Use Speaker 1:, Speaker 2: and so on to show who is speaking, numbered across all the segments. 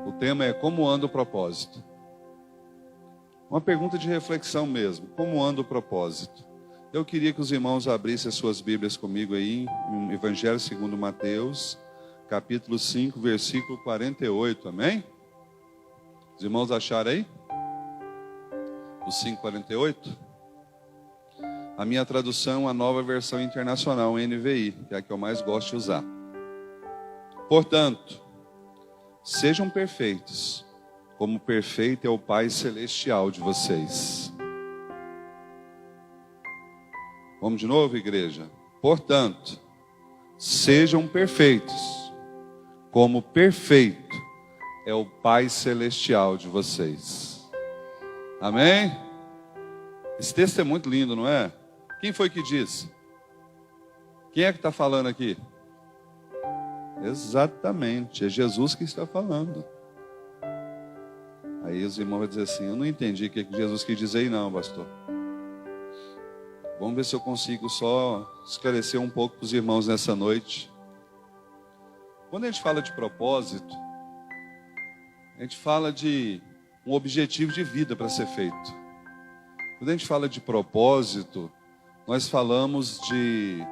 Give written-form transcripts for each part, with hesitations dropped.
Speaker 1: O tema é como anda o propósito. Uma pergunta de reflexão mesmo. Como anda o propósito? Eu queria que os irmãos abrissem as suas Bíblias comigo aí, em Evangelho segundo Mateus, capítulo 5, versículo 48, amém? Os irmãos acharam aí? O 5:48? A minha tradução é a Nova Versão Internacional, NVI, que é a que eu mais gosto de usar. Portanto, sejam perfeitos, como perfeito é o Pai Celestial de vocês. Vamos de novo, igreja? Portanto, sejam perfeitos, como perfeito é o Pai Celestial de vocês. Amém? Esse texto é muito lindo, não é? Quem foi que disse? Quem é que está falando aqui? Exatamente, é Jesus que está falando. Aí os irmãos vão dizer assim, eu não entendi o que Jesus quis dizer aí não, pastor. Vamos ver se eu consigo só esclarecer um pouco para os irmãos nessa noite. Quando a gente fala de propósito, a gente fala de um objetivo de vida para ser feito. Quando a gente fala de propósito, nós falamos de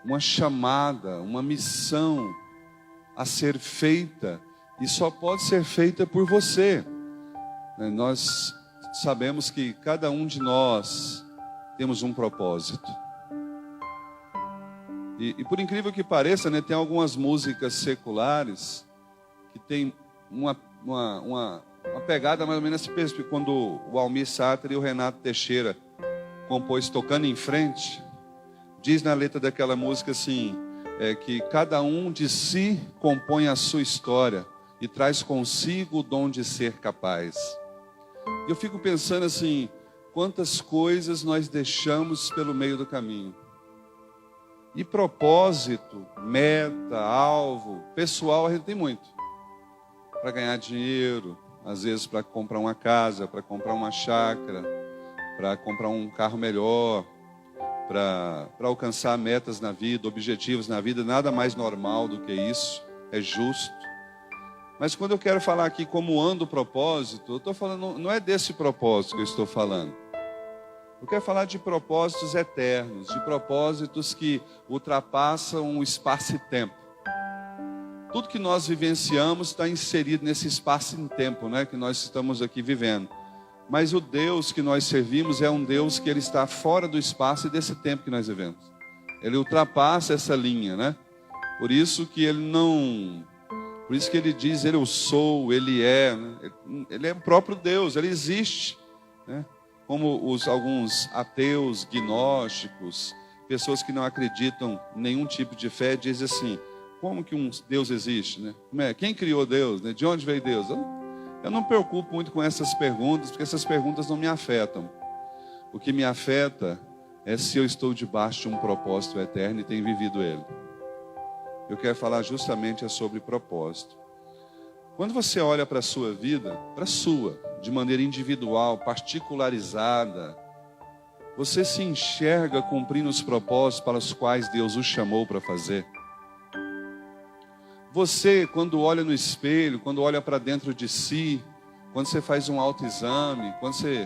Speaker 1: uma chamada, uma missão a ser feita, e só pode ser feita por você. Nós sabemos que cada um de nós temos um propósito. E por incrível que pareça, né, tem algumas músicas seculares que tem uma pegada mais ou menos assim, quando o Almir Sater e o Renato Teixeira compôs Tocando em Frente, diz na letra daquela música assim, que cada um de si compõe a sua história e traz consigo o dom de ser capaz. E eu fico pensando assim, quantas coisas nós deixamos pelo meio do caminho. E propósito, meta, alvo, pessoal a gente tem muito. Para ganhar dinheiro, às vezes para comprar uma casa, para comprar uma chácara, para comprar um carro melhor, para alcançar metas na vida, objetivos na vida, nada mais normal do que isso, é justo. Mas quando eu quero falar aqui como anda o propósito, eu estou falando, não é desse propósito que eu estou falando. Eu quero falar de propósitos eternos, de propósitos que ultrapassam o espaço e tempo. Tudo que nós vivenciamos está inserido nesse espaço e tempo, né, que nós estamos aqui vivendo. Mas o Deus que nós servimos é um Deus que ele está fora do espaço e desse tempo que nós vivemos. Ele ultrapassa essa linha, né? Por isso que ele diz, eu sou, ele é, né? Ele é o próprio Deus, ele existe, né? Como alguns ateus, gnósticos, pessoas que não acreditam em nenhum tipo de fé, dizem assim, como que um Deus existe, né? Quem criou Deus, né? De onde veio Deus? Eu não me preocupo muito com essas perguntas, porque essas perguntas não me afetam. O que me afeta é se eu estou debaixo de um propósito eterno e tenho vivido ele. Eu quero falar justamente sobre propósito. Quando você olha para a sua vida, de maneira individual, particularizada, você se enxerga cumprindo os propósitos para os quais Deus o chamou para fazer. Você, quando olha no espelho, quando olha para dentro de si, quando você faz um autoexame, quando você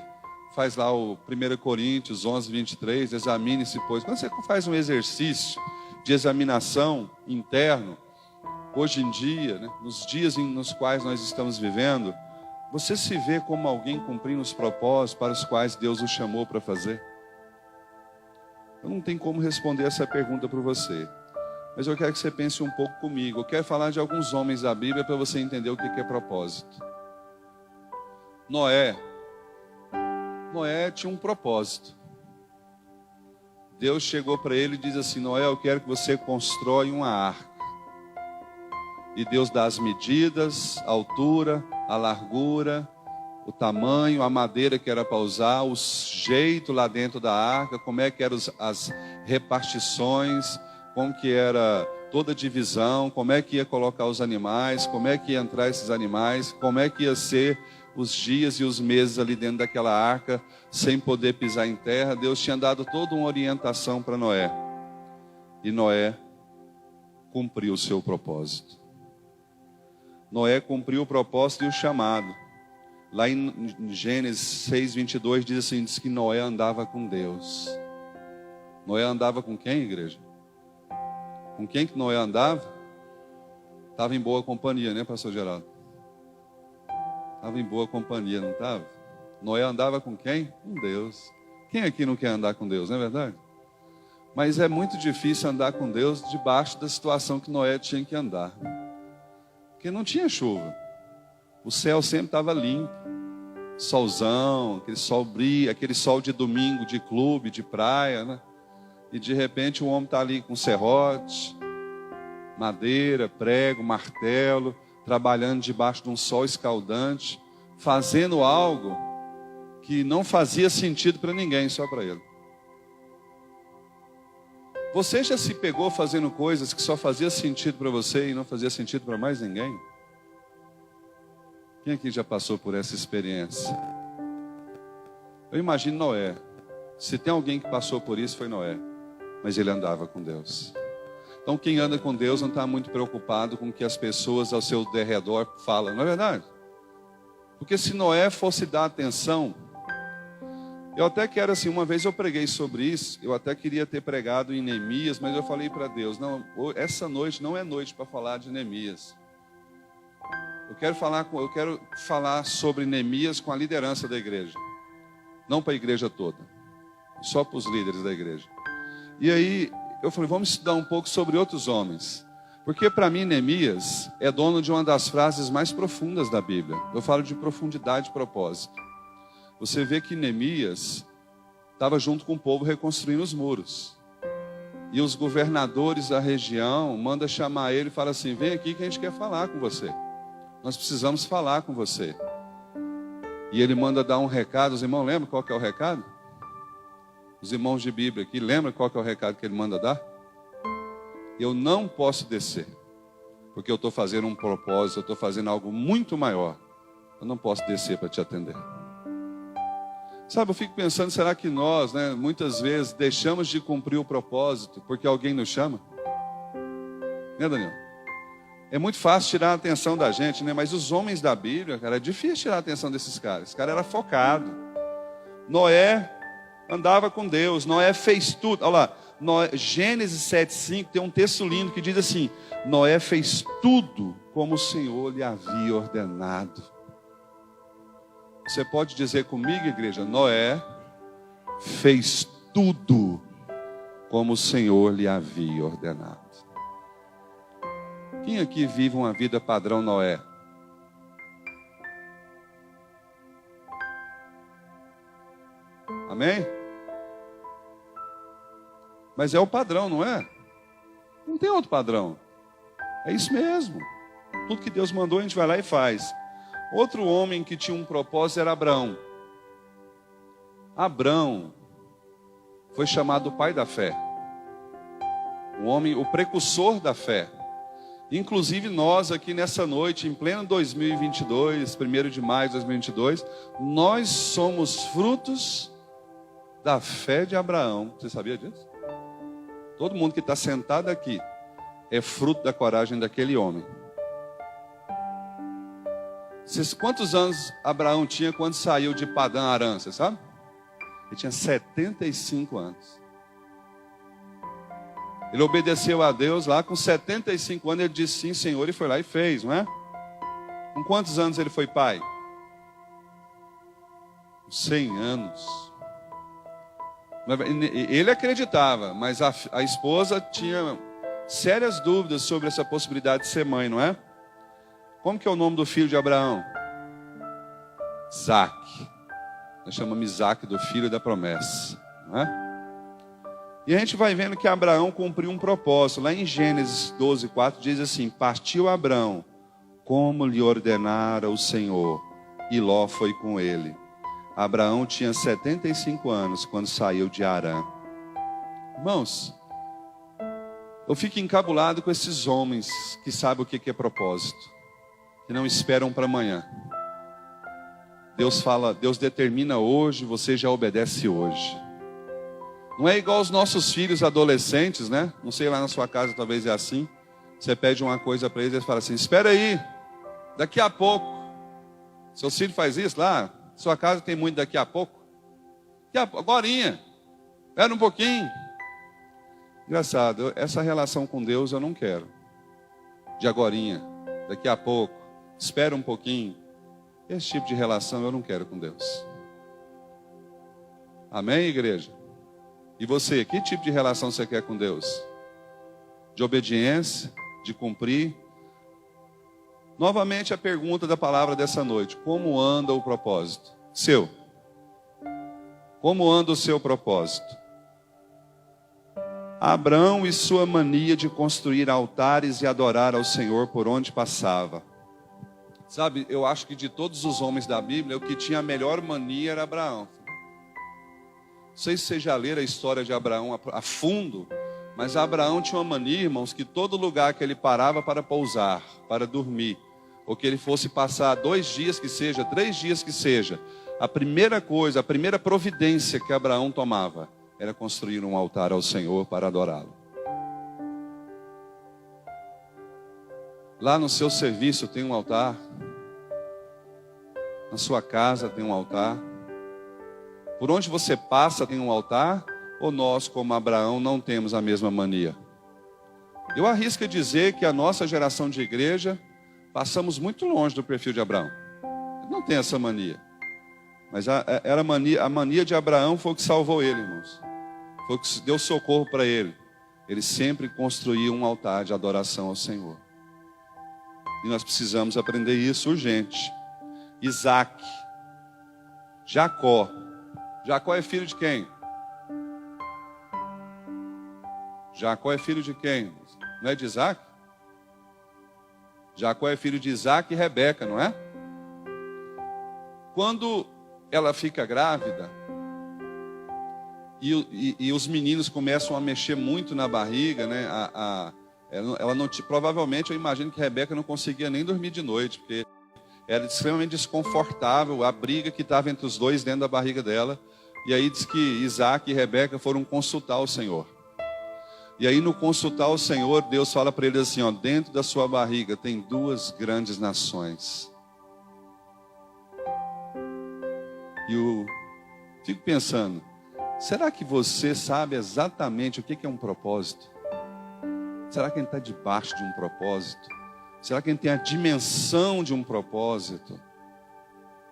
Speaker 1: faz lá o 1 Coríntios 11, 23, examine-se, pois. Quando você faz um exercício de examinação interno, hoje em dia, né, nos dias nos quais nós estamos vivendo, você se vê como alguém cumprindo os propósitos para os quais Deus o chamou para fazer? Eu não tenho como responder essa pergunta para você. Mas eu quero que você pense um pouco comigo. Eu quero falar de alguns homens da Bíblia para você entender o que é propósito. Noé tinha um propósito. Deus chegou para ele e diz assim, Noé, eu quero que você constrói uma arca. E Deus dá as medidas, a altura, a largura, o tamanho, a madeira que era para usar, o jeito lá dentro da arca, como é que eram as repartições, como que era toda a divisão, como é que ia colocar os animais, como é que ia entrar esses animais, como é que ia ser os dias e os meses ali dentro daquela arca, sem poder pisar em terra. Deus tinha dado toda uma orientação para Noé. E Noé cumpriu o seu propósito. Noé cumpriu o propósito e o chamado. Lá em Gênesis 6:22 diz assim, diz que Noé andava com Deus. Noé andava com quem, igreja? Com quem que Noé andava? Estava em boa companhia, né, pastor Geraldo? Estava em boa companhia, não estava? Noé andava com quem? Com Deus. Quem aqui não quer andar com Deus, não é verdade? Mas é muito difícil andar com Deus debaixo da situação que Noé tinha que andar. Porque não tinha chuva. O céu sempre estava limpo. Solzão, aquele sol brilha, aquele sol de domingo, de clube, de praia, né? E de repente o homem está ali com serrote, madeira, prego, martelo, trabalhando debaixo de um sol escaldante, fazendo algo que não fazia sentido para ninguém, só para ele. Você já se pegou fazendo coisas que só fazia sentido para você e não fazia sentido para mais ninguém? Quem aqui já passou por essa experiência? Eu imagino Noé. Se tem alguém que passou por isso, foi Noé. Mas ele andava com Deus. Então quem anda com Deus não está muito preocupado com o que as pessoas ao seu derredor falam, não é verdade? Porque se Noé fosse dar atenção, eu até quero assim, uma vez eu preguei sobre isso, eu até queria ter pregado em Neemias, mas eu falei para Deus, não, essa noite não é noite para falar de Neemias. Eu quero falar sobre Neemias com a liderança da igreja. Não para a igreja toda, só para os líderes da igreja. E aí eu falei, vamos estudar um pouco sobre outros homens. Porque para mim Neemias é dono de uma das frases mais profundas da Bíblia. Eu falo de profundidade e propósito. Você vê que Neemias estava junto com o povo reconstruindo os muros. E os governadores da região mandam chamar ele e falam assim, vem aqui que a gente quer falar com você. Nós precisamos falar com você. E ele manda dar um recado. Os irmãos lembram qual que é o recado? Os irmãos de Bíblia aqui, lembram qual que é o recado que ele manda dar? Eu não posso descer, porque eu estou fazendo um propósito, eu estou fazendo algo muito maior. Eu não posso descer para te atender. Sabe, eu fico pensando, será que nós, muitas vezes deixamos de cumprir o propósito porque alguém nos chama? Né, Daniel? É muito fácil tirar a atenção da gente, né? Mas os homens da Bíblia, cara, é difícil tirar a atenção desses caras. Esse cara era focado. Noé andava com Deus, Noé fez tudo. Olha lá, Gênesis 7:5 tem um texto lindo que diz assim, Noé fez tudo como o Senhor lhe havia ordenado. Você pode dizer comigo, igreja, Noé fez tudo como o Senhor lhe havia ordenado. Quem aqui vive uma vida padrão Noé? Amém? Mas é o padrão, não é? Não tem outro padrão. É isso mesmo. Tudo que Deus mandou a gente vai lá e faz. Outro homem que tinha um propósito era Abraão. Abraão foi chamado o pai da fé. O homem, o precursor da fé. Inclusive nós aqui nessa noite, em pleno 2022, 1º de maio de 2022, nós somos frutos da fé de Abraão. Você sabia disso? Todo mundo que está sentado aqui é fruto da coragem daquele homem. Quantos anos Abraão tinha quando saiu de Padã Arã, você sabe? Ele tinha 75 anos. Ele obedeceu a Deus lá, com 75 anos ele disse sim, Senhor, e foi lá e fez, não é? Com quantos anos ele foi pai? 100 anos. Ele acreditava, mas a esposa tinha sérias dúvidas sobre essa possibilidade de ser mãe, não é? Como que é o nome do filho de Abraão? Isaac. Nós chamamos Isaac do filho da promessa, não é? E a gente vai vendo que Abraão cumpriu um propósito. Lá em Gênesis 12:4 diz assim, partiu Abraão, como lhe ordenara o Senhor, e Ló foi com ele. Abraão tinha 75 anos quando saiu de Arã. Irmãos, eu fico encabulado com esses homens que sabem o que é propósito, que não esperam para amanhã. Deus fala, Deus determina hoje, você já obedece hoje. Não é igual os nossos filhos adolescentes, né? Não sei, lá na sua casa talvez é assim. Você pede uma coisa para eles e eles falam assim, espera aí. Daqui a pouco. Seu filho faz isso lá? Sua casa tem muito daqui a pouco? Agorinha. Espera um pouquinho. Engraçado, essa relação com Deus eu não quero. De agorinha, daqui a pouco, espera um pouquinho. Esse tipo de relação eu não quero com Deus. Amém, igreja? E você, que tipo de relação você quer com Deus? De obediência, de cumprir? Novamente a pergunta da palavra dessa noite: como anda o propósito seu? Como anda o seu propósito? Abraão e sua mania de construir altares e adorar ao Senhor por onde passava. Sabe, eu acho que de todos os homens da Bíblia, o que tinha a melhor mania era Abraão. Não sei se vocês já leram a história de Abraão a fundo, mas Abraão tinha uma mania, irmãos, que todo lugar que ele parava para pousar, para dormir, ou que ele fosse passar 2 dias que seja, 3 dias que seja, a primeira coisa, a primeira providência que Abraão tomava era construir um altar ao Senhor para adorá-lo. Lá no seu serviço tem um altar. Na sua casa tem um altar. Por onde você passa tem um altar. Ou nós, como Abraão, não temos a mesma mania? Eu arrisco dizer que a nossa geração de igreja passamos muito longe do perfil de Abraão. Não tem essa mania. Mas a mania de Abraão foi o que salvou ele, irmãos. Foi o que deu socorro para ele. Ele sempre construía um altar de adoração ao Senhor. E nós precisamos aprender isso urgente. Isaac, Jacó. Jacó é filho de quem? Jacó é filho de quem? Não é de Isaac? Jacó é filho de Isaac e Rebeca, não é? Quando ela fica grávida, e os meninos começam a mexer muito na barriga, né? Ela não, provavelmente eu imagino que Rebeca não conseguia nem dormir de noite, porque era extremamente desconfortável a briga que estava entre os dois dentro da barriga dela. E aí diz que Isaac e Rebeca foram consultar o Senhor. E aí no consultar o Senhor, Deus fala para eles assim, ó, dentro da sua barriga tem 2 grandes nações. E eu fico pensando, será que você sabe exatamente o que é um propósito? Será que a gente está debaixo de um propósito? Será que a gente tem a dimensão de um propósito?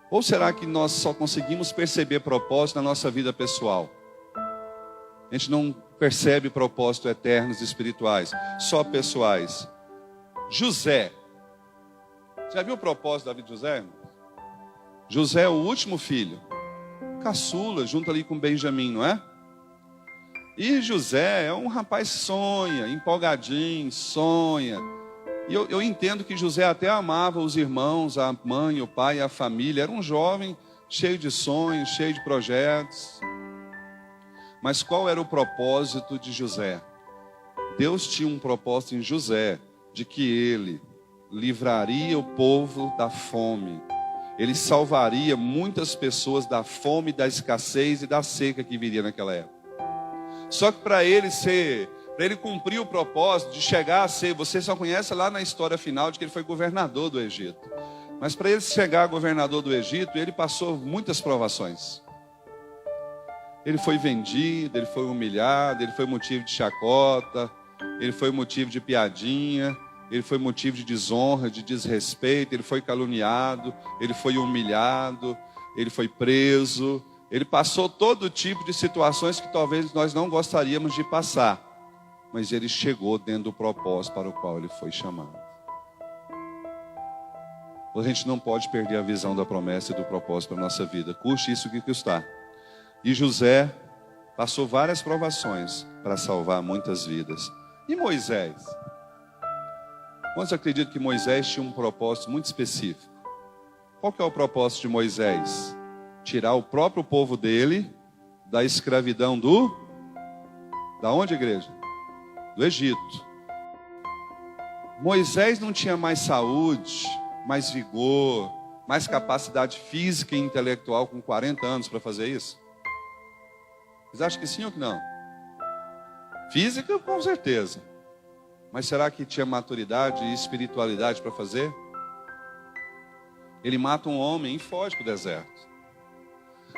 Speaker 1: Ou será que nós só conseguimos perceber propósito na nossa vida pessoal? A gente não percebe propósitos eternos e espirituais, só pessoais. José. Já viu o propósito da vida de José? José é o último filho. Caçula, junto ali com Benjamim, não é? E José é um rapaz que sonha, empolgadinho, sonha. E eu entendo que José até amava os irmãos, a mãe, o pai, a família. Era um jovem cheio de sonhos, cheio de projetos. Mas qual era o propósito de José? Deus tinha um propósito em José, de que ele livraria o povo da fome. Ele salvaria muitas pessoas da fome, da escassez e da seca que viria naquela época. Só que para ele cumprir o propósito de chegar a ser, você só conhece lá na história final de que ele foi governador do Egito. Mas para ele chegar a governador do Egito, ele passou muitas provações. Ele foi vendido, ele foi humilhado, ele foi motivo de chacota, ele foi motivo de piadinha, ele foi motivo de desonra, de desrespeito, ele foi caluniado, ele foi humilhado, ele foi preso. Ele passou todo tipo de situações que talvez nós não gostaríamos de passar. Mas ele chegou dentro do propósito para o qual ele foi chamado. A gente não pode perder a visão da promessa e do propósito para a nossa vida. Custe isso que custar. E José passou várias provações para salvar muitas vidas. E Moisés? Quantos acreditam que Moisés tinha um propósito muito específico? Qual que é o propósito de Moisés? Tirar o próprio povo dele da escravidão da onde, igreja? Do Egito. Moisés não tinha mais saúde, mais vigor, mais capacidade física e intelectual com 40 anos para fazer isso? Vocês acham que sim ou que não? Física, com certeza. Mas será que tinha maturidade e espiritualidade para fazer? Ele mata um homem e foge para o deserto.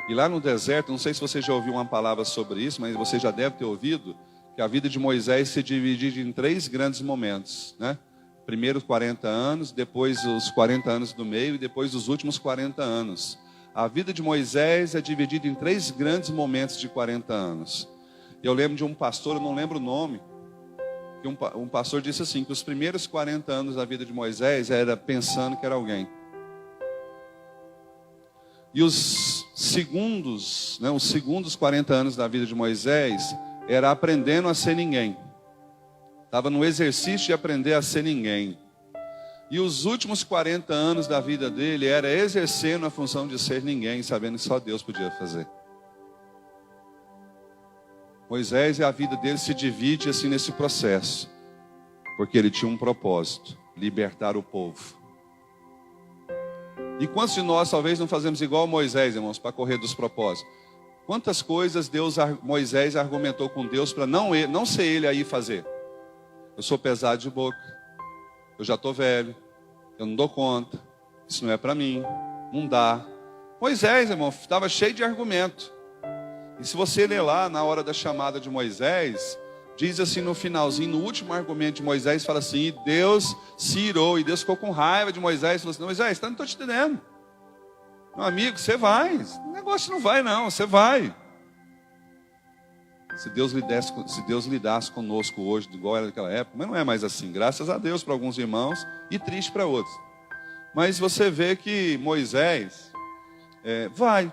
Speaker 1: E lá no deserto, não sei se você já ouviu uma palavra sobre isso, mas você já deve ter ouvido, que a vida de Moisés se divide em 3 grandes momentos, né? Primeiro os 40 anos, depois os 40 anos do meio e depois os últimos 40 anos. A vida de Moisés é dividida em 3 grandes momentos de 40 anos. Eu lembro de um pastor, eu não lembro o nome, que um pastor disse assim, que os primeiros 40 anos da vida de Moisés era pensando que era alguém. E os segundos 40 anos da vida de Moisés era aprendendo a ser ninguém. Estava no exercício de aprender a ser ninguém. E os últimos 40 anos da vida dele era exercendo a função de ser ninguém, sabendo que só Deus podia fazer. Moisés e a vida dele se divide assim nesse processo, porque ele tinha um propósito, libertar o povo. E quantos de nós talvez não fazemos igual Moisés, irmãos, para correr dos propósitos? Quantas coisas Moisés argumentou com Deus para não ser ele aí fazer? Eu sou pesado de boca, eu já estou velho, eu não dou conta, isso não é para mim, não dá. Moisés, irmão, estava cheio de argumento. E se você ler lá na hora da chamada de Moisés, diz assim no finalzinho, no último argumento de Moisés, fala assim, e Deus se irou, e Deus ficou com raiva de Moisés, falou assim, Moisés, não estou te entendendo. Meu amigo, você vai, o negócio não vai não, você vai. Se Deus lidasse conosco hoje, igual era naquela época, mas não é mais assim, graças a Deus para alguns irmãos, e triste para outros. Mas você vê que Moisés vai.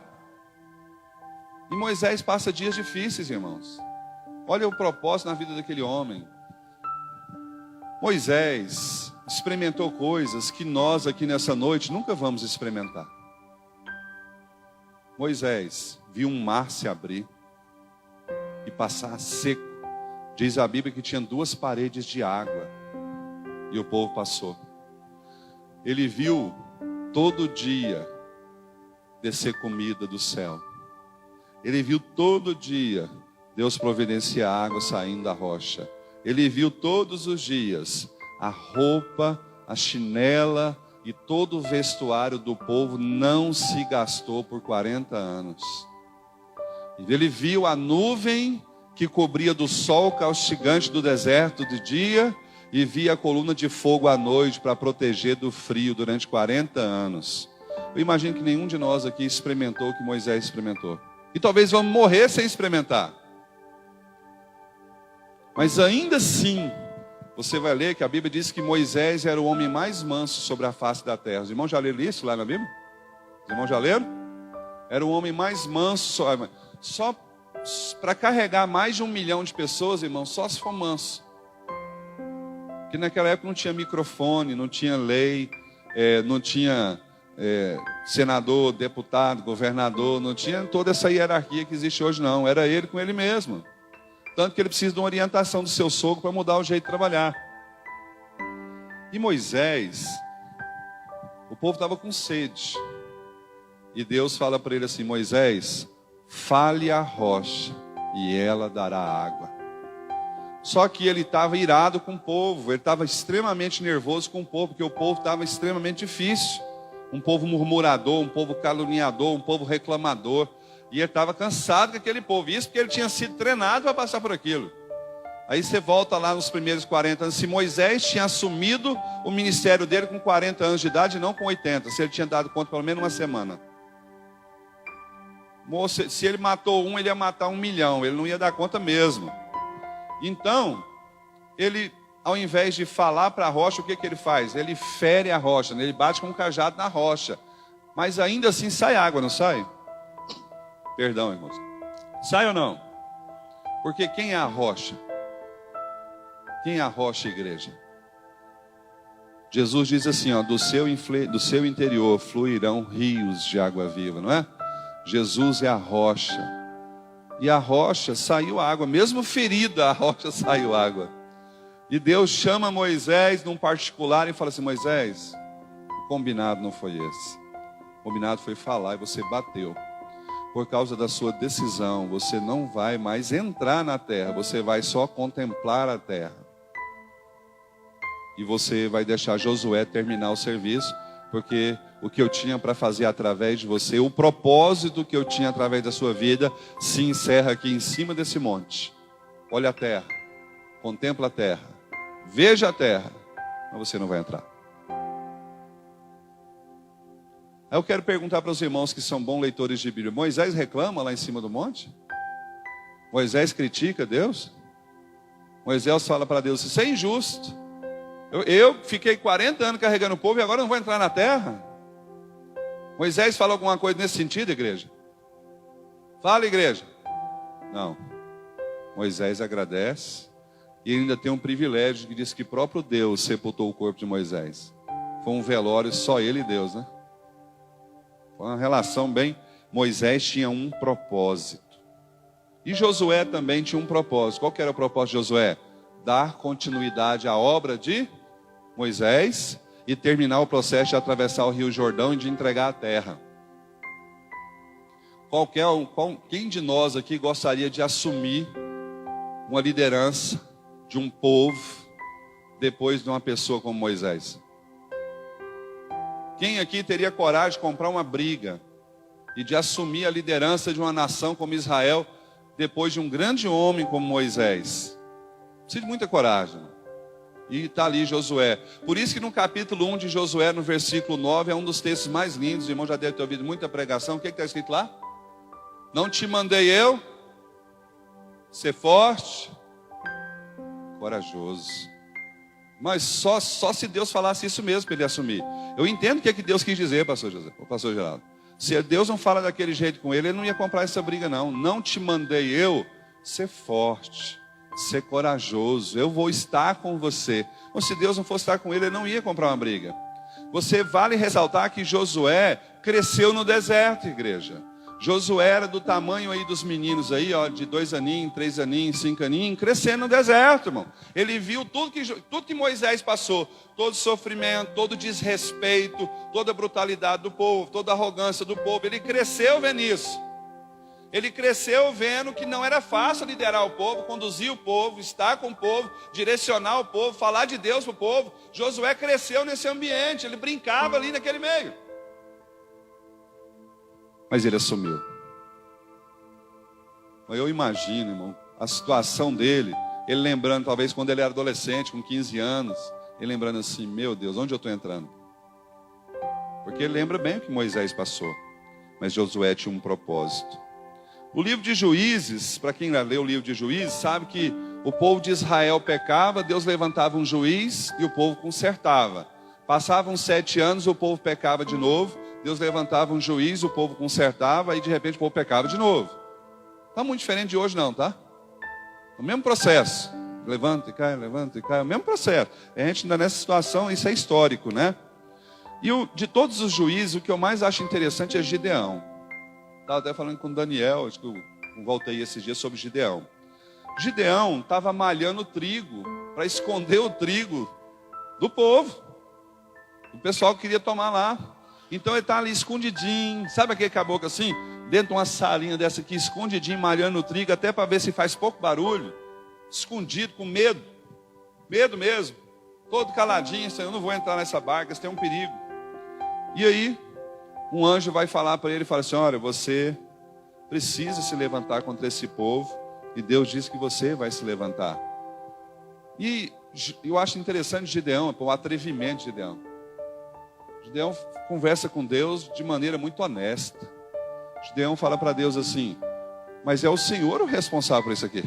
Speaker 1: E Moisés passa dias difíceis, irmãos. Olha o propósito na vida daquele homem. Moisés experimentou coisas que nós aqui nessa noite nunca vamos experimentar. Moisés viu um mar se abrir e passar seco. Diz a Bíblia que tinha 2 paredes de água e o povo passou. Ele viu todo dia descer comida do céu. Ele viu todo dia Deus providenciar água saindo da rocha. Ele viu todos os dias a roupa, a chinela e todo o vestuário do povo não se gastou por 40 anos. Ele viu a nuvem que cobria do sol castigante do deserto de dia e via a coluna de fogo à noite para proteger do frio durante 40 anos. Eu imagino que nenhum de nós aqui experimentou o que Moisés experimentou. E talvez vamos morrer sem experimentar. Mas ainda assim, você vai ler que a Bíblia diz que Moisés era o homem mais manso sobre a face da terra. Os irmãos já leram isso lá na Bíblia? Os irmãos já leram? Era o homem mais manso. Só para carregar mais de 1 milhão de pessoas, irmãos, só se for manso. Porque naquela época não tinha microfone, não tinha lei, não tinha senador, deputado, governador, não tinha toda essa hierarquia que existe hoje não. Era ele com ele mesmo. Tanto que ele precisa de uma orientação do seu sogro para mudar o jeito de trabalhar. E Moisés, o povo estava com sede. E Deus fala para ele assim, Moisés, fale a rocha e ela dará água. Só que ele estava irado com o povo, ele estava extremamente nervoso com o povo, porque o povo estava extremamente difícil. Um povo murmurador, um povo caluniador, um povo reclamador. E ele estava cansado com aquele povo. Isso porque ele tinha sido treinado para passar por aquilo. Aí você volta lá nos primeiros 40 anos. Se Moisés tinha assumido o ministério dele com 40 anos de idade, não com 80. Se ele tinha dado conta pelo menos 1 semana. Se ele matou um, ele ia matar 1 milhão. Ele não ia dar conta mesmo. Então, ele, ao invés de falar para a rocha, o que ele faz? Ele fere a rocha, né? Ele bate com um cajado na rocha. Mas ainda assim sai água, não sai? Perdão, irmãos. Sai ou não? Porque quem é a rocha? Quem é a rocha, igreja? Jesus diz assim, ó, do seu interior fluirão rios de água viva, não é? Jesus é a rocha. E a rocha saiu água, mesmo ferida, a rocha saiu água. E Deus chama Moisés num particular e fala assim, Moisés, o combinado não foi esse. O combinado foi falar e você bateu. Por causa da sua decisão, você não vai mais entrar na terra, você vai só contemplar a terra. E você vai deixar Josué terminar o serviço, Porque o que eu tinha para fazer através de você, o propósito que eu tinha através da sua vida, se encerra aqui em cima desse monte. Olha a terra, contempla a terra, veja a terra, mas você não vai entrar. Aí eu quero perguntar para os irmãos que são bons leitores de Bíblia: Moisés reclama lá em cima do monte? Moisés critica Deus? Moisés fala para Deus: isso é injusto. Eu fiquei 40 anos carregando o povo e agora não vou entrar na terra? Moisés fala alguma coisa nesse sentido, igreja? Fala, igreja. Não. Moisés agradece e ainda tem um privilégio que diz que próprio Deus sepultou o corpo de Moisés. Foi um velório só ele e Deus, né? Foi uma relação bem... Moisés tinha um propósito. E Josué também tinha um propósito. Qual que era o propósito de Josué? Dar continuidade à obra de Moisés e terminar o processo de atravessar o Rio Jordão e de entregar a terra. Quem de nós aqui gostaria de assumir uma liderança de um povo depois de uma pessoa como Moisés? Quem aqui teria coragem de comprar uma briga e de assumir a liderança de uma nação como Israel depois de um grande homem como Moisés? Precisa de muita coragem. E está ali Josué. Por isso que no capítulo 1 de Josué, no versículo 9, é um dos textos mais lindos. O irmão já deve ter ouvido muita pregação. O que está escrito lá? Não te mandei eu ser forte, corajoso. Mas só se Deus falasse isso mesmo para ele assumir. Eu entendo o que Deus quis dizer, pastor Geraldo. Se Deus não fala daquele jeito com ele não ia comprar essa briga não. Não te mandei eu ser forte, ser corajoso. Eu vou estar com você. Ou se Deus não fosse estar com ele não ia comprar uma briga. Você vale ressaltar que Josué cresceu no deserto, igreja. Josué era do tamanho aí dos meninos aí, ó, de 2 aninhos, 3 aninhos, 5 aninhos, crescendo no deserto, irmão. Ele viu tudo que Moisés passou, todo sofrimento, todo desrespeito, toda a brutalidade do povo, toda a arrogância do povo. Ele cresceu vendo isso. Ele cresceu vendo que não era fácil liderar o povo, conduzir o povo, estar com o povo, direcionar o povo, falar de Deus para o povo. Josué cresceu nesse ambiente, ele brincava ali naquele meio. Mas ele assumiu. Eu imagino, irmão, a situação dele, ele lembrando talvez quando ele era adolescente, com 15 anos, ele lembrando assim: meu Deus, onde eu estou entrando? Porque ele lembra bem o que Moisés passou. Mas Josué tinha um propósito. O livro de Juízes, para quem leu o livro de Juízes, sabe que o povo de Israel pecava, Deus levantava um juiz e o povo consertava. Passavam 7 anos, o povo pecava de novo, Deus levantava um juiz, o povo consertava e de repente o povo pecava de novo. Está muito diferente de hoje não, tá? O mesmo processo. Levanta e cai, o mesmo processo. A gente ainda nessa situação, isso é histórico, né? E de todos os juízes, o que eu mais acho interessante é Gideão. Estava até falando com o Daniel, acho que eu voltei esses dias sobre Gideão. Gideão estava malhando trigo para esconder o trigo do povo. O pessoal queria tomar lá. Então ele está ali escondidinho. Sabe aquele caboclo assim? Dentro de uma salinha dessa aqui, escondidinho, malhando o trigo, até para ver se faz pouco barulho. Escondido, com medo. Medo mesmo. Todo caladinho, eu não vou entrar nessa barca, isso tem um perigo. E aí, um anjo vai falar para ele e fala assim: olha, você precisa se levantar contra esse povo. E Deus diz que você vai se levantar. E eu acho interessante Gideão, o atrevimento de Gideão. Gideão conversa com Deus de maneira muito honesta. Gideão fala para Deus assim: mas é o Senhor o responsável por isso aqui.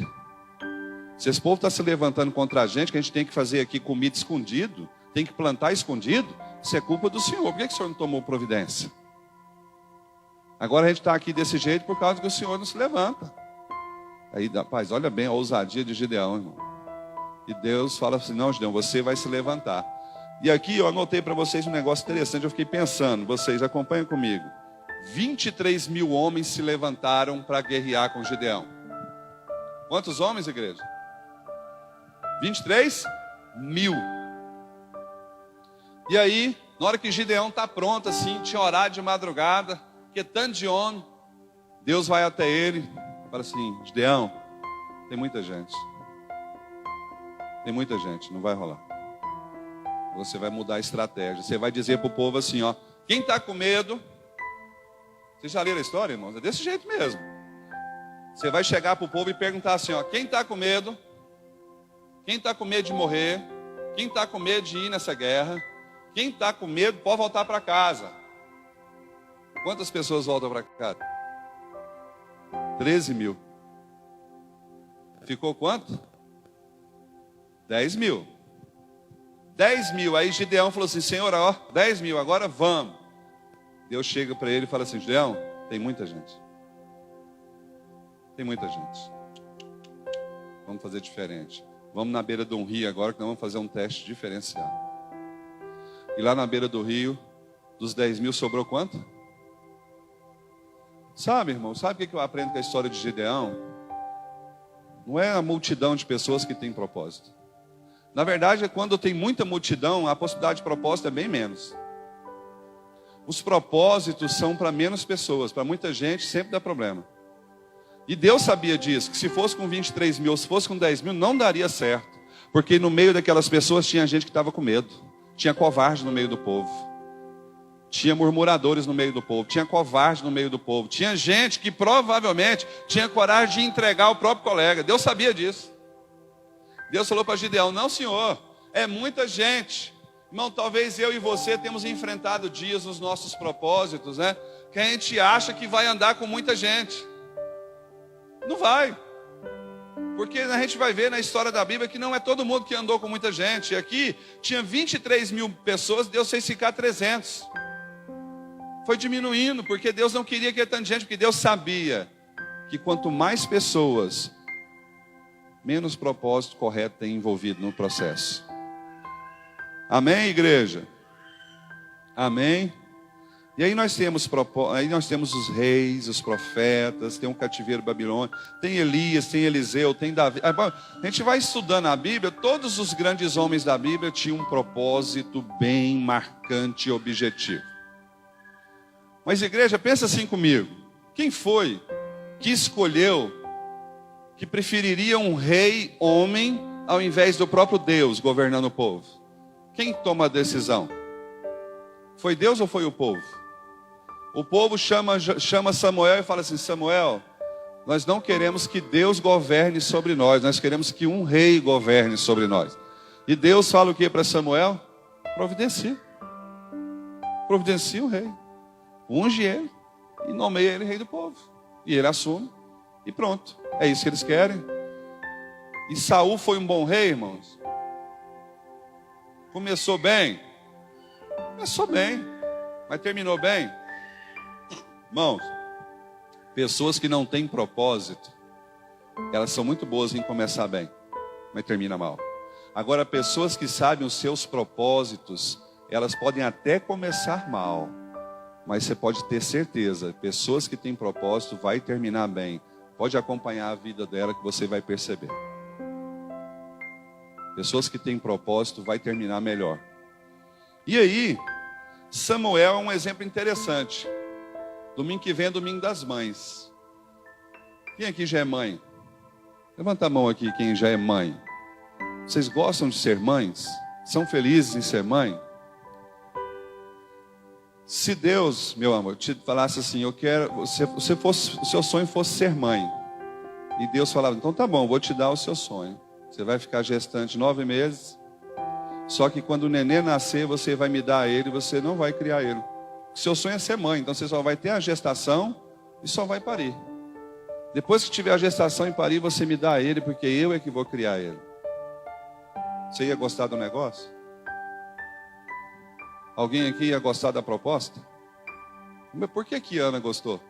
Speaker 1: Se esse povo está se levantando contra a gente, que a gente tem que fazer aqui comida escondido, tem que plantar escondido, isso é culpa do Senhor. Por que o Senhor não tomou providência? Agora a gente está aqui desse jeito por causa que o Senhor não se levanta. Aí, rapaz, olha bem a ousadia de Gideão, irmão. E Deus fala assim: não, Gideão, você vai se levantar. E aqui eu anotei para vocês um negócio interessante, eu fiquei pensando, vocês acompanham comigo. 23 mil homens se levantaram para guerrear com Gideão. Quantos homens, igreja? 23 mil. E aí, na hora que Gideão está pronto, assim, tinha horário de madrugada, que tanto de homem, Deus vai até ele e fala assim: Gideão, tem muita gente. Tem muita gente, não vai rolar. Você vai mudar a estratégia. Você vai dizer para o povo assim, ó, quem está com medo? Vocês já leram a história, irmãos? É desse jeito mesmo. Você vai chegar para o povo e perguntar assim, ó, quem está com medo? Quem está com medo de morrer? Quem está com medo de ir nessa guerra? Quem está com medo pode voltar para casa. Quantas pessoas voltam para casa? 13 mil. Ficou quanto? 10 mil. 10 mil. Aí Gideão falou assim, Senhor, ó, 10 mil, agora vamos. Deus chega para ele e fala assim, Gideão, tem muita gente. Tem muita gente. Vamos fazer diferente. Vamos na beira de um rio agora, que nós vamos fazer um teste diferenciado. E lá na beira do rio, dos 10 mil sobrou quanto? Sabe, irmão, sabe o que eu aprendo com a história de Gideão? Não é a multidão de pessoas que tem propósito. Na verdade, quando tem muita multidão, a possibilidade de propósito é bem menos. Os propósitos são para menos pessoas. Para muita gente sempre dá problema. E Deus sabia disso, que se fosse com 23 mil, se fosse com 10 mil, não daria certo. Porque no meio daquelas pessoas tinha gente que estava com medo. Tinha covarde no meio do povo. Tinha murmuradores no meio do povo. Tinha covarde no meio do povo. Tinha gente que provavelmente tinha coragem de entregar o próprio colega. Deus sabia disso. Deus falou para Gideão, não senhor, é muita gente. Irmão, talvez eu e você temos enfrentado dias nos nossos propósitos, né? Que a gente acha que vai andar com muita gente. Não vai. Porque a gente vai ver na história da Bíblia que não é todo mundo que andou com muita gente. E aqui tinha 23 mil pessoas, Deus fez ficar 300. Foi diminuindo, porque Deus não queria que tanta gente, porque Deus sabia que quanto mais pessoas, menos propósito correto tem envolvido no processo. Amém, igreja? Amém? E aí nós temos os reis, os profetas, tem um cativeiro babilônico, tem Elias, tem Eliseu, tem Davi. A gente vai estudando a Bíblia, todos os grandes homens da Bíblia tinham um propósito bem marcante e objetivo. Mas igreja, pensa assim comigo, quem foi que escolheu que preferiria um rei homem ao invés do próprio Deus governando o povo? Quem toma a decisão? Foi Deus ou foi o povo? O povo chama Samuel e fala assim, Samuel, nós não queremos que Deus governe sobre nós queremos que um rei governe sobre nós. E Deus fala o que para Samuel? Providencia o rei, unge ele e nomeia ele rei do povo. E ele assume e pronto, é isso que eles querem. E Saul foi um bom rei, irmãos? Começou bem, mas terminou bem? Irmãos, pessoas que não têm propósito, elas são muito boas em começar bem, mas termina mal. Agora, pessoas que sabem os seus propósitos, elas podem até começar mal, mas você pode ter certeza, pessoas que têm propósito vai terminar bem. Pode acompanhar a vida dela que você vai perceber. Pessoas que têm propósito vai terminar melhor. E aí, Samuel é um exemplo interessante. Domingo que vem é domingo das mães. Quem aqui já é mãe? Levanta a mão aqui quem já é mãe. Vocês gostam de ser mães? São felizes em ser mãe? Se Deus, meu amor, te falasse assim, eu quero, o seu sonho fosse ser mãe. E Deus falava, então tá bom, vou te dar o seu sonho. Você vai ficar gestante 9 meses. Só que quando o nenê nascer, você vai me dar ele, você não vai criar ele. O seu sonho é ser mãe, então você só vai ter a gestação e só vai parir. Depois que tiver a gestação e parir, você me dá ele, porque eu é que vou criar ele. Você ia gostar do negócio? Alguém aqui ia gostar da proposta? Mas por que Ana gostou?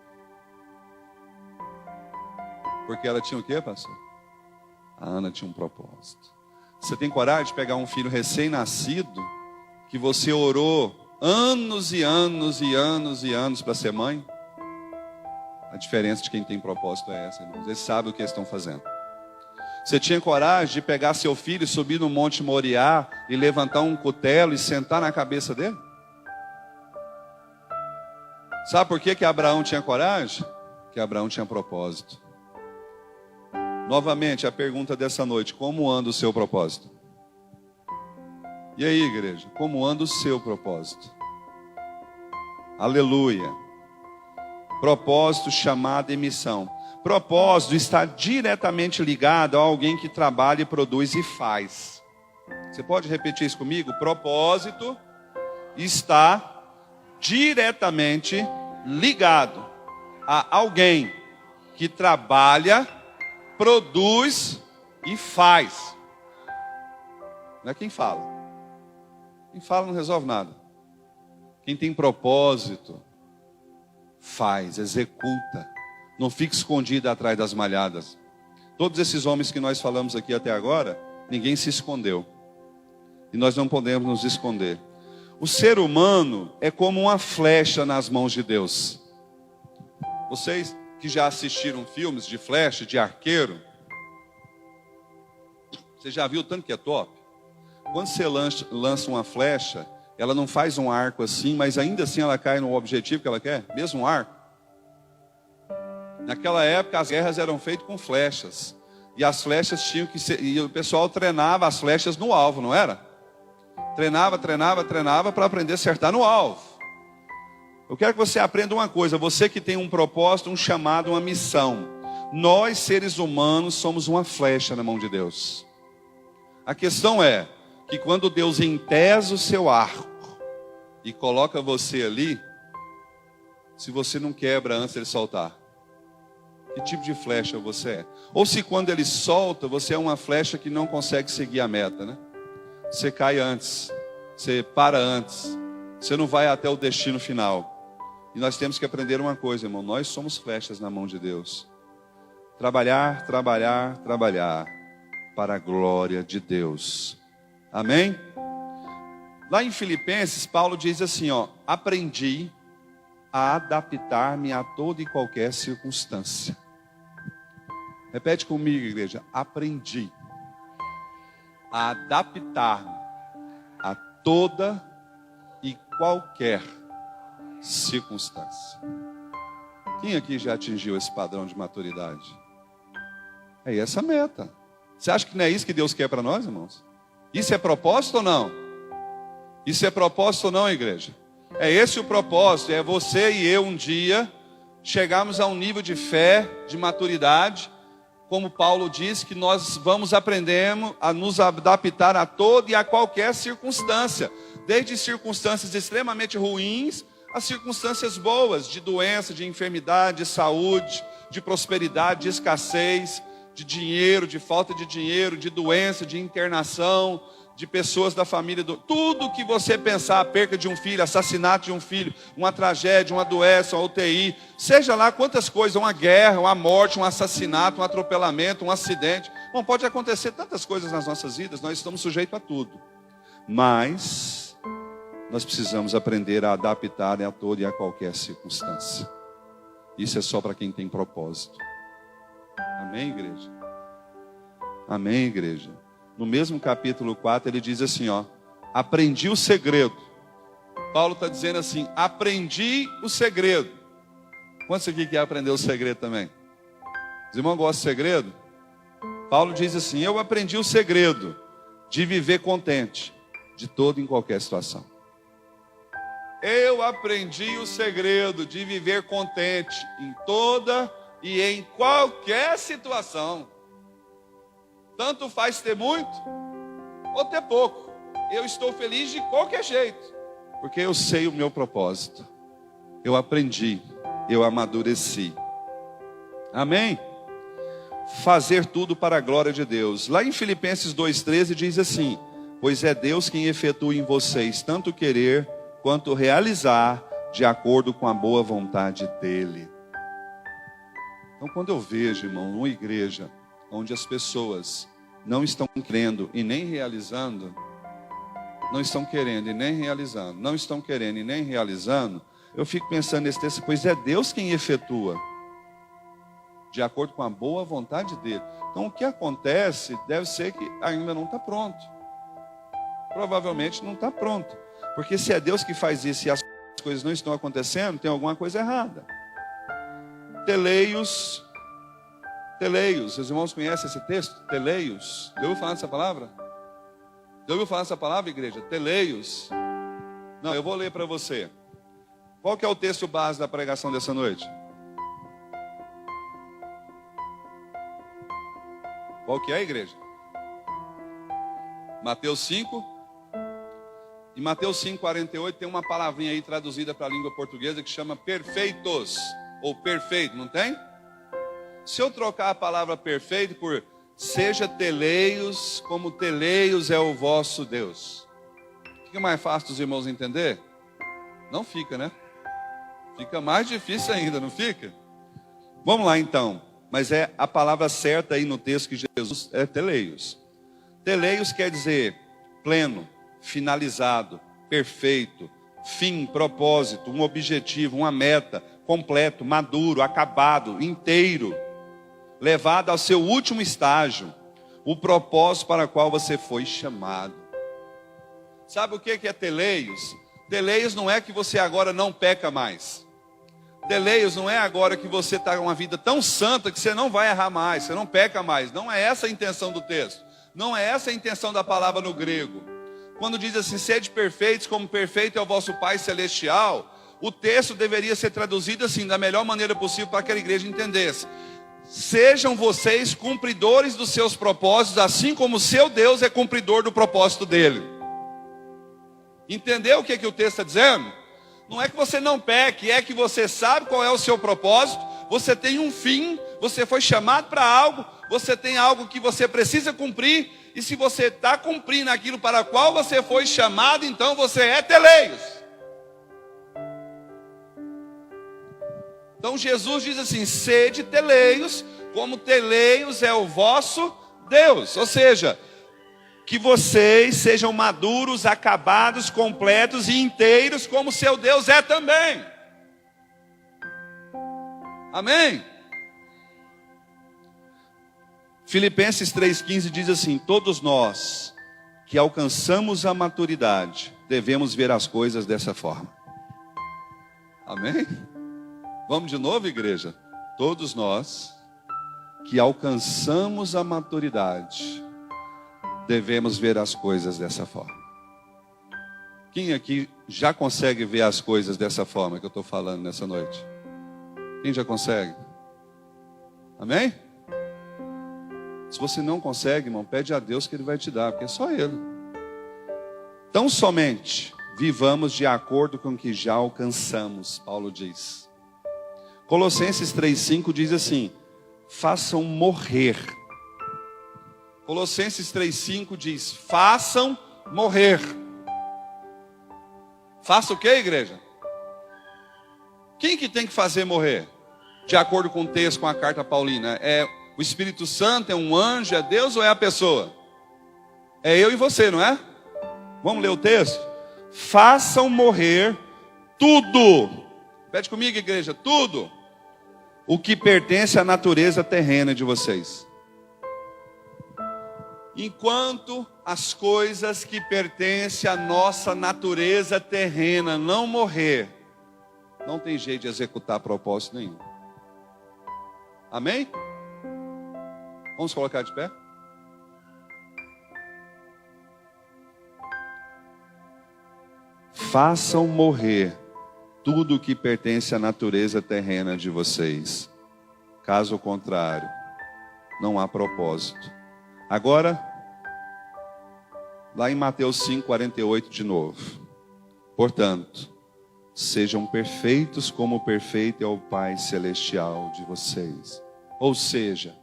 Speaker 1: Porque ela tinha o quê, pastor? A Ana tinha um propósito. Você tem coragem de pegar um filho recém-nascido, que você orou anos e anos e anos e anos para ser mãe? A diferença de quem tem propósito é essa, irmãos. Eles sabem o que eles estão fazendo. Você tinha coragem de pegar seu filho e subir no Monte Moriá e levantar um cutelo e sentar na cabeça dele? Sabe por que Abraão tinha coragem? Porque Abraão tinha propósito. Novamente, a pergunta dessa noite, como anda o seu propósito? E aí, igreja, como anda o seu propósito? Aleluia. Propósito, chamado e missão. Propósito está diretamente ligado a alguém que trabalha, produz e faz. Você pode repetir isso comigo? Propósito está diretamente ligado a alguém que trabalha, produz e faz. Não é quem fala. Quem fala não resolve nada. Quem tem propósito, faz, executa. Não fica escondido atrás das malhadas. Todos esses homens que nós falamos aqui até agora, ninguém se escondeu. E nós não podemos nos esconder. O ser humano é como uma flecha nas mãos de Deus. Vocês que já assistiram filmes de flecha, de arqueiro, você já viu o tanto que é top? Quando você lança uma flecha, ela não faz um arco assim, mas ainda assim ela cai no objetivo que ela quer, mesmo um arco. Naquela época as guerras eram feitas com flechas. E as flechas tinham que ser, e o pessoal treinava as flechas no alvo, não era? Treinava para aprender a acertar no alvo. Eu quero que você aprenda uma coisa, você que tem um propósito, um chamado, uma missão. Nós, seres humanos, somos uma flecha na mão de Deus. A questão é que quando Deus entesa o seu arco e coloca você ali, se você não quebra antes de ele soltar, que tipo de flecha você é? Ou se quando ele solta, você é uma flecha que não consegue seguir a meta, né? Você cai antes, você para antes, você não vai até o destino final. E nós temos que aprender uma coisa, irmão, nós somos flechas na mão de Deus. Trabalhar, trabalhar, trabalhar para a glória de Deus. Amém? Lá em Filipenses, Paulo diz assim, ó, aprendi a adaptar-me a toda e qualquer circunstância. Repete comigo, igreja, aprendi a adaptar-me a toda e qualquer circunstância. Quem aqui já atingiu esse padrão de maturidade? É essa a meta. Você acha que não é isso que Deus quer para nós, irmãos? Isso é propósito ou não? Isso é propósito ou não, igreja? É esse o propósito, é você e eu um dia chegarmos a um nível de fé, de maturidade, como Paulo diz, que nós vamos aprendendo a nos adaptar a toda e a qualquer circunstância, desde circunstâncias extremamente ruins a circunstâncias boas, de doença, de enfermidade, de saúde, de prosperidade, de escassez, de dinheiro, de falta de dinheiro, de doença, de internação, de pessoas da família, tudo que você pensar, a perca de um filho, assassinato de um filho, uma tragédia, uma doença, uma UTI, seja lá quantas coisas, uma guerra, uma morte, um assassinato, um atropelamento, um acidente. Bom, pode acontecer tantas coisas nas nossas vidas, nós estamos sujeitos a tudo. Mas nós precisamos aprender a adaptar a toda e a qualquer circunstância. Isso é só para quem tem propósito. Amém, igreja? Amém, igreja? No mesmo capítulo 4, ele diz assim, ó, aprendi o segredo. Paulo está dizendo assim, aprendi o segredo. Quantos aqui quer aprender o segredo também? Os irmãos gostam de segredo? Paulo diz assim, eu aprendi o segredo de viver contente, de toda e em qualquer situação. Eu aprendi o segredo de viver contente em toda e em qualquer situação. Tanto faz ter muito ou ter pouco. Eu estou feliz de qualquer jeito, porque eu sei o meu propósito. Eu aprendi, eu amadureci. Amém? Fazer tudo para a glória de Deus. Lá em Filipenses 2,13 diz assim, pois é Deus quem efetua em vocês tanto querer quanto realizar de acordo com a boa vontade dEle. Então quando eu vejo, irmão, uma igreja onde as pessoas não estão crendo e nem realizando, não estão querendo e nem realizando, não estão querendo e nem realizando, eu fico pensando nesse texto, pois é Deus quem efetua, de acordo com a boa vontade dEle. Então o que acontece deve ser que ainda não está pronto. Provavelmente não está pronto. Porque se é Deus que faz isso e as coisas não estão acontecendo, tem alguma coisa errada. Teleios, os irmãos conhecem esse texto? Teleios, já ouviu falar dessa palavra? Já ouviu falar essa palavra, igreja? Teleios. Não, eu vou ler para você. Qual que é o texto base da pregação dessa noite? Qual que é, igreja? Mateus 5. Em Mateus 5:48 tem uma palavrinha aí traduzida para a língua portuguesa que chama perfeitos, ou perfeito, não tem? Se eu trocar a palavra perfeito por seja teleios, como teleios é o vosso Deus, fica mais fácil dos irmãos entender? Não fica, né? Fica mais difícil ainda, não fica? Vamos lá então. Mas é a palavra certa aí no texto que Jesus é teleios. Teleios quer dizer pleno, finalizado, perfeito, fim, propósito, um objetivo, uma meta, completo, maduro, acabado, inteiro, levado ao seu último estágio, o propósito para o qual você foi chamado. Sabe o que é teleios? Teleios não é que você agora não peca mais. Teleios não é agora que você está com uma vida tão santa que você não vai errar mais, você não peca mais. Não é essa a intenção do texto. Não é essa a intenção da palavra no grego. Quando diz assim, sede perfeitos como perfeito é o vosso Pai Celestial, o texto deveria ser traduzido assim, da melhor maneira possível para que aquela igreja entendesse. Sejam vocês cumpridores dos seus propósitos, assim como o seu Deus é cumpridor do propósito dele. Entendeu o que o texto está dizendo? Não é que você não peque, é que você sabe qual é o seu propósito, você tem um fim, você foi chamado para algo, você tem algo que você precisa cumprir, e se você está cumprindo aquilo para o qual você foi chamado, então você é teleios. Então Jesus diz assim, sede teleios, como teleios é o vosso Deus. Ou seja, que vocês sejam maduros, acabados, completos e inteiros, como seu Deus é também. Amém? Filipenses 3,15 diz assim, todos nós que alcançamos a maturidade, devemos ver as coisas dessa forma. Amém? Vamos de novo, igreja? Todos nós que alcançamos a maturidade, devemos ver as coisas dessa forma. Quem aqui já consegue ver as coisas dessa forma que eu estou falando nessa noite? Quem já consegue? Amém? Se você não consegue, irmão, pede a Deus que Ele vai te dar, porque é só Ele. Tão somente vivamos de acordo com o que já alcançamos, Paulo diz. Colossenses 3,5 diz assim, façam morrer. Colossenses 3,5 diz, façam morrer. Faça o que, igreja? Quem que tem que fazer morrer? De acordo com o texto, com a carta paulina, é o Espírito Santo, é um anjo, é Deus ou é a pessoa? É eu e você, não é? Vamos ler o texto? Façam morrer tudo. Pede comigo, igreja, tudo. O que pertence à natureza terrena de vocês. Enquanto as coisas que pertencem à nossa natureza terrena não morrer, não tem jeito de executar propósito nenhum. Amém? Vamos colocar de pé? Façam morrer tudo o que pertence à natureza terrena de vocês. Caso contrário, não há propósito. Agora, lá em Mateus 5:48 de novo. Portanto, sejam perfeitos como perfeito é o Pai Celestial de vocês. Ou seja,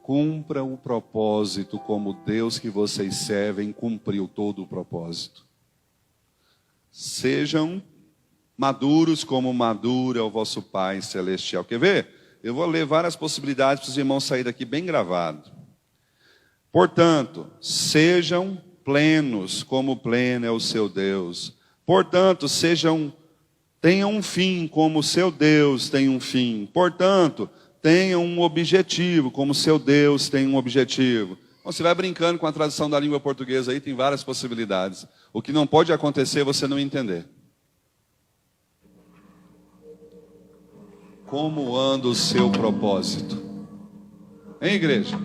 Speaker 1: cumpra o propósito como Deus que vocês servem cumpriu todo o propósito. Sejam maduros como maduro é o vosso Pai Celestial. Quer ver? Eu vou ler várias possibilidades para os irmãos saírem daqui bem gravado. Portanto, sejam plenos como pleno é o seu Deus. Portanto, tenham um fim como o seu Deus tem um fim. Portanto, tenham um objetivo como o seu Deus tem um objetivo. Então, você vai brincando com a tradução da língua portuguesa aí, tem várias possibilidades. O que não pode acontecer é você não entender. Como anda o seu propósito? Hein, igreja?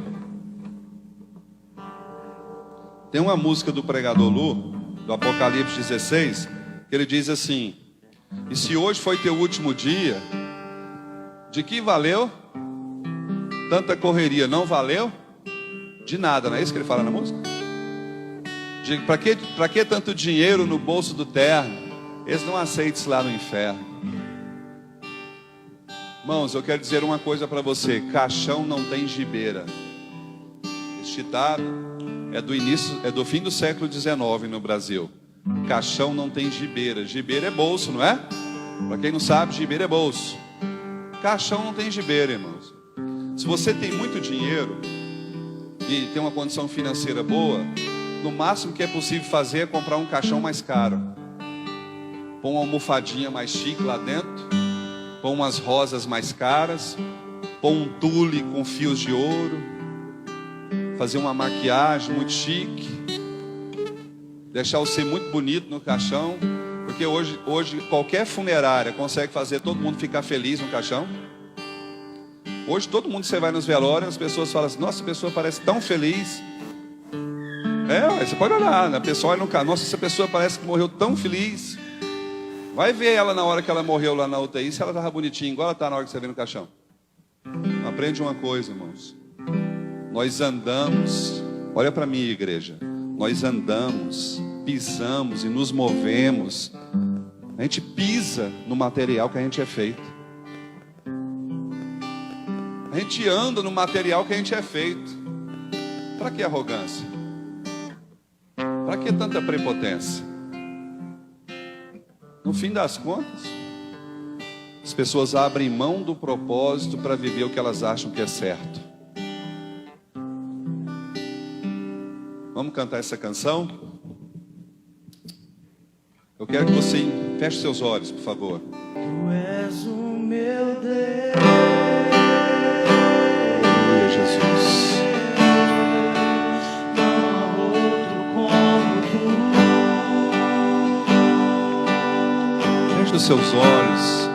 Speaker 1: Tem uma música do pregador Lu, do Apocalipse 16, que ele diz assim: e se hoje foi teu último dia, de que valeu tanta correria? Não valeu de nada, não é isso que ele fala na música? Para que tanto dinheiro no bolso do terno? Eles não aceitam isso lá no inferno. Irmãos, eu quero dizer uma coisa para você: caixão não tem gibeira. Este ditado é do fim do século XIX no Brasil. Caixão não tem gibeira. Gibeira é bolso, não é? Para quem não sabe, gibeira é bolso. Caixão não tem gibeira, irmãos. Se você tem muito dinheiro e tem uma condição financeira boa, no máximo que é possível fazer é comprar um caixão mais caro, pôr uma almofadinha mais chique lá dentro, pôr umas rosas mais caras, pôr um tule com fios de ouro, fazer uma maquiagem muito chique, deixar você muito bonito no caixão, porque hoje qualquer funerária consegue fazer todo mundo ficar feliz no caixão. Hoje todo mundo, você vai nos velórios, as pessoas falam assim: nossa, a pessoa parece tão feliz. Você pode olhar, né? A pessoa olha no caixão: nossa, essa pessoa parece que morreu tão feliz. Vai ver ela na hora que ela morreu lá na UTI, se ela estava bonitinha, igual ela está na hora que você vê no caixão. Aprende uma coisa, irmãos. Nós andamos, olha para mim, igreja. Nós andamos, pisamos e nos movemos. A gente pisa no material que a gente é feito. A gente anda no material que a gente é feito. Para que arrogância? Para que tanta prepotência? No fim das contas, as pessoas abrem mão do propósito para viver o que elas acham que é certo. Vamos cantar essa canção? Eu quero que você feche seus olhos, por favor.
Speaker 2: Tu és o meu Deus.
Speaker 1: Aleluia, Jesus.
Speaker 2: Não há outro como tu.
Speaker 1: Feche os seus olhos.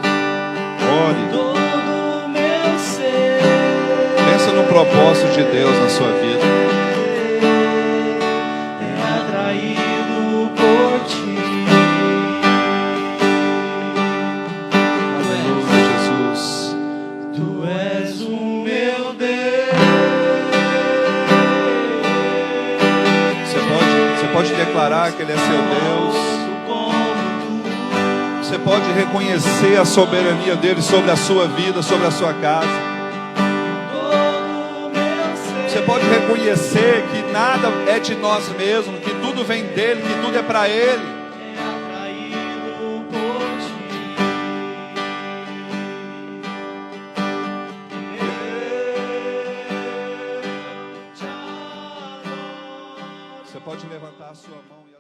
Speaker 1: Ore.
Speaker 2: Todo meu ser.
Speaker 1: Pensa no propósito de Deus na sua vida.
Speaker 2: É atraído por ti.
Speaker 1: Aleluia, Jesus.
Speaker 2: Tu és o meu Deus.
Speaker 1: Você pode declarar que Ele é seu Deus. Você pode reconhecer a soberania dele sobre a sua vida, sobre a sua casa. Você pode reconhecer que nada é de nós mesmos, que tudo vem dele, que tudo é para ele. Você pode levantar a sua mão e